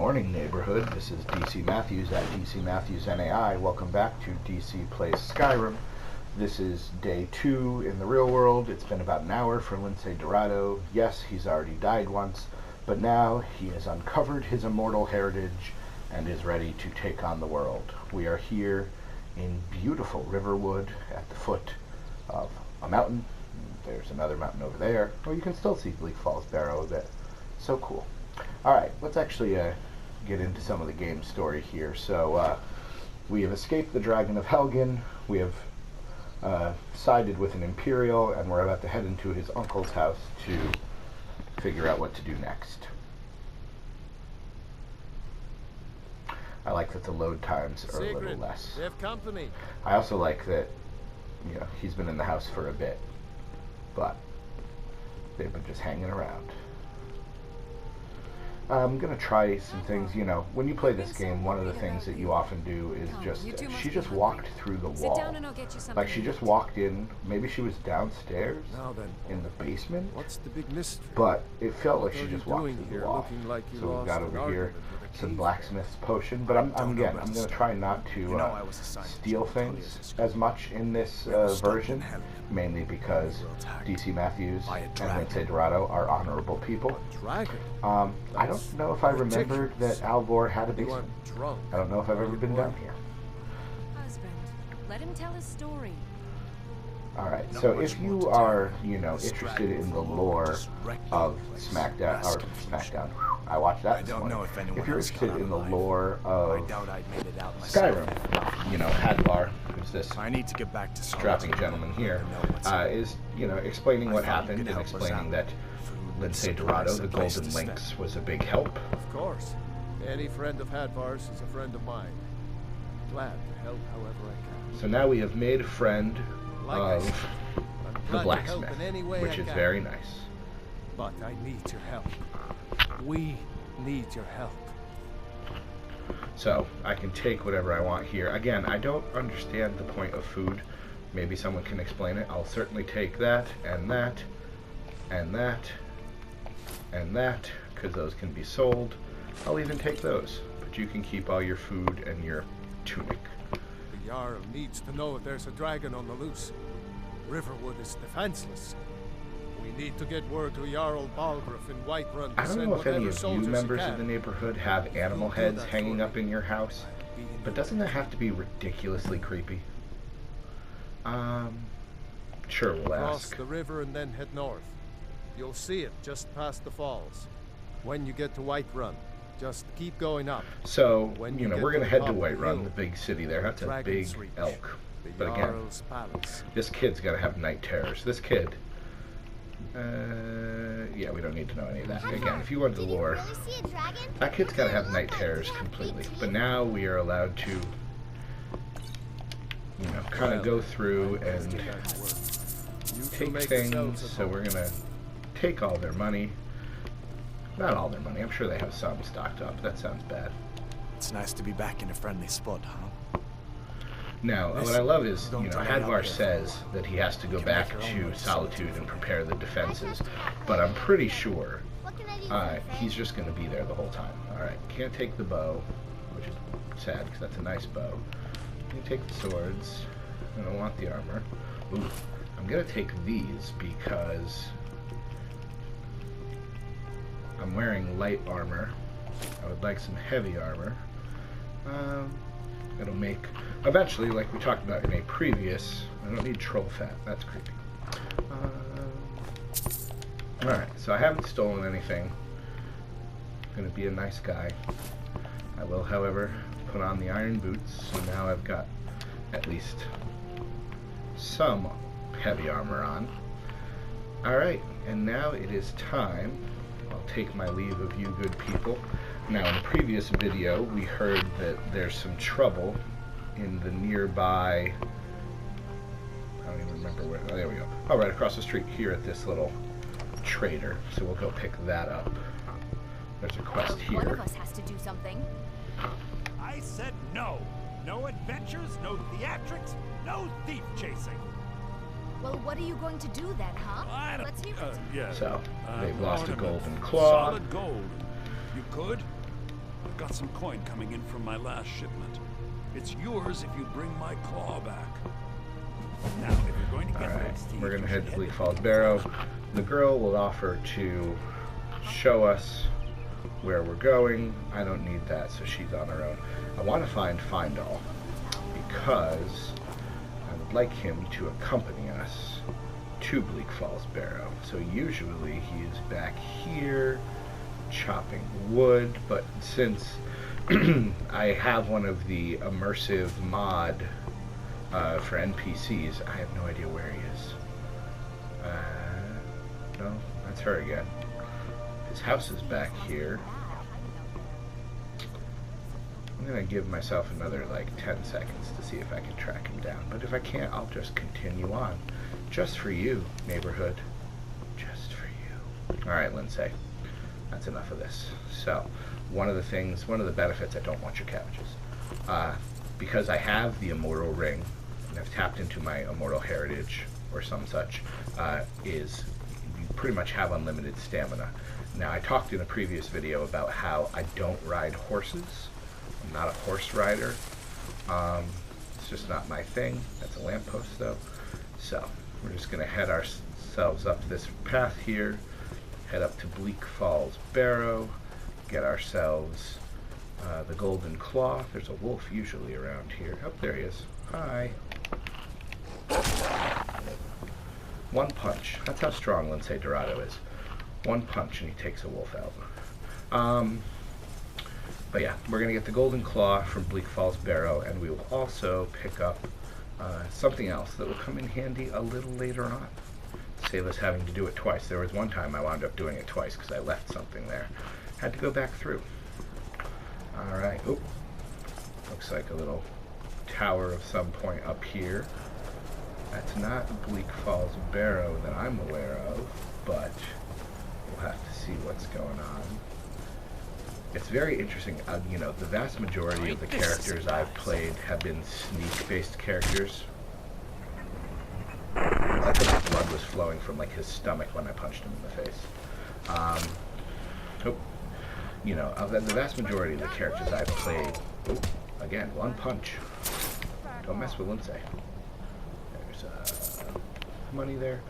morning, neighborhood. This is DC Matthews at DC Matthews NAI. Welcome back to DC Plays Skyrim. This is day 2 in the real world. It's been about an hour for Lince Dorado. Yes, he's already died once, but now he has uncovered his immortal heritage and is ready to take on the world. We are here in beautiful Riverwood at the foot of a mountain. There's another mountain over there. Oh, you can still see Bleak Falls Barrow a bit. So cool. Alright, let's actually get into some of the game story here. So, we have escaped the Dragon of Helgen, we have sided with an Imperial, and we're about to head into his uncle's house to figure out what to do next. I like that the load times are a little less. They have company. I also like that, you know, he's been in the house for a bit, but they've been just hanging around. I'm going to try some things. You know, when you play this game, one of the things that you often do is just, she just walked through the wall. Like, she just walked in, maybe she was downstairs in the basement, What's the big mystery? but it felt like she What are just you walked doing through here, the wall. looking like you So we've lost got an over argument here with a some cave? blacksmith's potion, but I'm going to try not to steal things as much in this version, mainly because DC Matthews and Lince Dorado are honorable people. Dragon? I don't know if I remembered that Alvor had a basement. Drunk. I don't know if I've ever been down here. Husband, let him tell his story. Alright, so if you are, you know, interested in the lore of Smackdown, I watched that this morning. If you're interested in the lore of Skyrim, you know, Hadvar, who's this I need to get back to strapping gentleman here, is, you know, explaining what happened and explaining that Lince Dorado, the Golden Lynx, was a big help. Of course. Any friend of Hadvar's is a friend of mine. Glad to help however I can. So now we have made a friend of the glad to help blacksmith, in any way which I is can. very nice. But I need your help. We need your help. So I can take whatever I want here. Again, I don't understand the point of food. Maybe someone can explain it. I'll certainly take that, and that, and that, and that, because those can be sold. I'll even take those, but you can keep all your food and your tunic. The Jarl needs to know if there's a dragon on the loose. Riverwood is defenseless. We need to get word to Jarl Balgruuf in Whiterun to I don't send know if any whatever of you soldiers he members can. of the neighborhood have animal do heads that hanging for up in your house, but doesn't that have to be ridiculously creepy? Sure, we'll Cross ask. the river and then head north. You'll see it just past the falls. When you get to Whiterun, just keep going up. So, When you you know, get we're going to to the head to top of the Whiterun, hill, the big city there. That's a Dragon's big Reach, elk. the But again, Jarl's palace. this kid's got to have night terrors. This kid, yeah, we don't need to know any of that. Again, if you want the lore, that kid's got to have night terrors completely. But now we are allowed to, you know, kind of go through and take things. So we're going to take all their money. Not all their money. I'm sure they have some stocked up. That sounds bad. It's nice to be back in a friendly spot, huh? Now, what I love is, you know, Hadvar says that he has to go back to Solitude and prepare the defenses, but I'm pretty sure he's just going to be there the whole time. Alright, can't take the bow, which is sad because that's a nice bow. Can take the swords. I don't want the armor. Ooh, I'm going to take these because I'm wearing light armor. I would like some heavy armor. It'll make... Eventually, like we talked about in a previous... I don't need troll fat. That's creepy. Alright, so I haven't stolen anything. I'm going to be a nice guy. I will, however, put on the iron boots, so now I've got at least some heavy armor on. Alright, and now it is time... I'll take my leave of you good people. Now, in the previous video, we heard that there's some trouble in the nearby... I don't even remember where... Oh, there we go. Oh, right across the street here at this little trader. So we'll go pick that up. There's a quest here. One of us has to do something. I said no. No adventures, no theatrics, no thief chasing. Well, what are you going to do then, huh? Let's hear it. Yeah. So, they've lost a golden claw. Solid gold. You could? I've got some coin coming in from my last shipment. It's yours if you bring my claw back. Now, if you're going to get Alright, those teeth, we're going to you head should to Bleak to Falls Bleak Barrow. Falls. The girl will offer to show us where we're going. I don't need that, so she's on her own. I want to find Findall because I would like him to accompany us to Bleak Falls Barrow. So usually he is back here chopping wood, but since I have one of the immersive mod for NPCs, I have no idea where he is. No, that's her again. His house is back here. I'm gonna give myself another like 10 seconds to see if I can track him down, but if I can't, I'll just continue on. Just for you, neighborhood. Just for you. Alright, Lince. That's enough of this. So, one of the benefits, I don't want your cabbages. Because I have the immortal ring, and I've tapped into my immortal heritage, or some such, is you pretty much have unlimited stamina. Now, I talked in a previous video about how I don't ride horses. I'm not a horse rider. It's just not my thing. That's a lamppost, though. So, we're just going to head ourselves up this path here, head up to Bleak Falls Barrow, get ourselves the golden claw. There's a wolf usually around here. Oh, there he is. Hi. One punch. That's how strong Lince Dorado is. One punch and he takes a wolf out. But yeah, we're going to get the golden claw from Bleak Falls Barrow, and we will also pick up something else that will come in handy a little later on. Save us having to do it twice. There was one time I wound up doing it twice because I left something there. Had to go back through. Alright, oop. Looks like a little tower of some point up here. That's not Bleak Falls Barrow that I'm aware of, but we'll have to see what's going on. It's very interesting. You know, the vast majority of the characters I've played have been sneak-based characters. I think blood was flowing from like his stomach when I punched him in the face. You know, the vast majority of the characters I've played. Again, one punch. Don't mess with Lince. There's money there.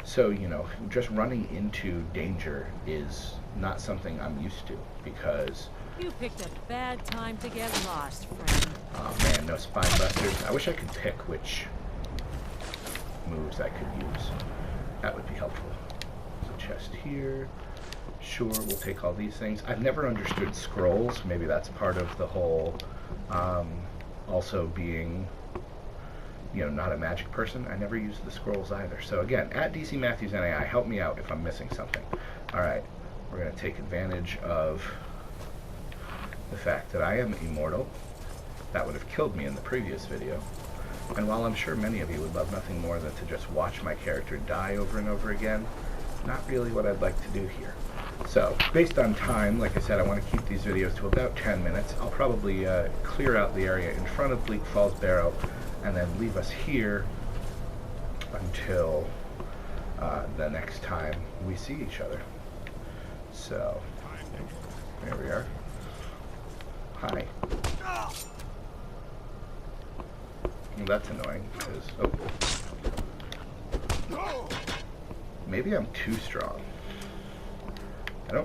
So, you know, just running into danger is not something I'm used to because... You picked a bad time to get lost, friend. Oh man, no spine busters. I wish I could pick which moves I could use. That would be helpful. There's a chest here. Sure, we'll take all these things. I've never understood scrolls. Maybe that's part of the whole also being, you know, not a magic person. I never used the scrolls either. So again, at DC Matthews NAI, help me out if I'm missing something. Alright, we're going to take advantage of the fact that I am immortal. That would have killed me in the previous video. And while I'm sure many of you would love nothing more than to just watch my character die over and over again, not really what I'd like to do here. So, based on time, like I said, I want to keep these videos to about 10 minutes. I'll probably clear out the area in front of Bleak Falls Barrow and then leave us here until the next time we see each other. So, there we are. Hi. Well, that's annoying, because, maybe I'm too strong. I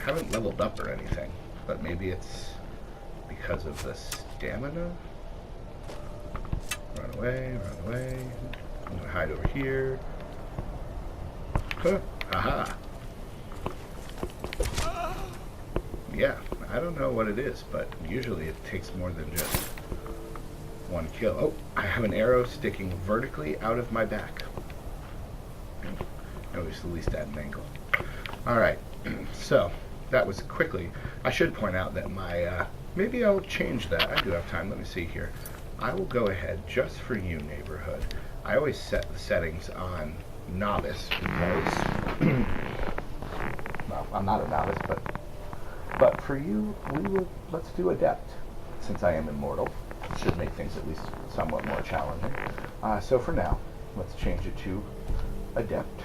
haven't leveled up or anything, but maybe it's because of the stamina. Run away, run away. I'm gonna hide over here. Huh, haha. Yeah, I don't know what it is, but usually it takes more than just one kill. Oh, I have an arrow sticking vertically out of my back. Notice at least at an angle. Alright, so that was quickly. I should point out that my, maybe I'll change that. I do have time. Let me see here. I will go ahead just for you, neighborhood. I always set the settings on novice because, well, I'm not a novice, but for you, let's do adept, since I am immortal. It should make things at least somewhat more challenging. So for now, let's change it to adept.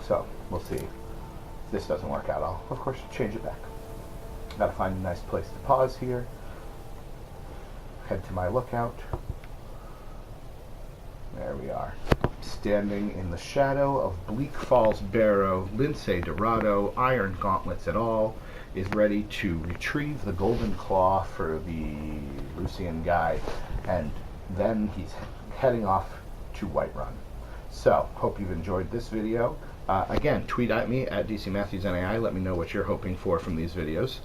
So, we'll see this doesn't work out, I'll, of course, change it back. Gotta find a nice place to pause here. Head to my lookout. There we are. Standing in the shadow of Bleak Falls Barrow, Lince Dorado, Iron Gauntlets et al., is ready to retrieve the Golden Claw for the Lucian guy, and then he's heading off to Whiterun. So, hope you've enjoyed this video. Again, tweet at me at DCMatthewsNAI. Let me know what you're hoping for from these videos,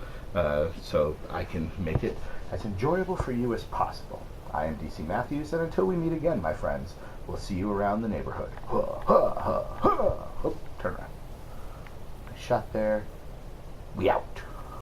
so I can make it as enjoyable for you as possible. I am DC Matthews, and until we meet again, my friends, we'll see you around the neighborhood. Oh, turn around. Nice shot there. We out.